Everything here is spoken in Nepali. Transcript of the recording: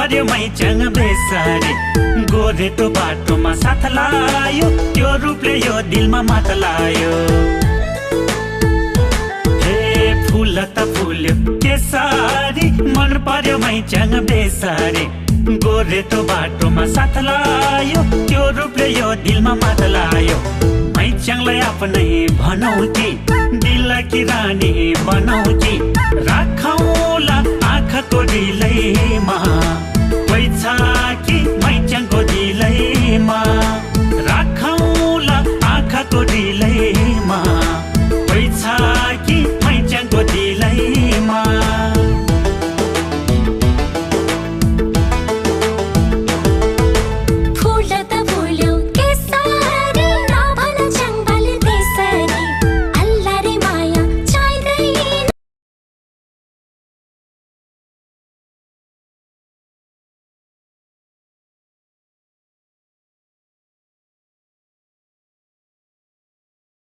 पर्यो मैच्याङ बेसारी गोरेटो बाटोमा साथ लायो त्यो रूपले यो दिलमा मात लायो हे फुल त फुल्यो केसारी मन पर्यो मैच्याङ बेसारी गोरेटो बाटोमा साथ लायो त्यो रूपले यो दिलमा मात लायो मैच्याङलाई आफ्नै भनौ कि दिलकी रानी बनाऊ कि राखौँला आँखाको रिलैमा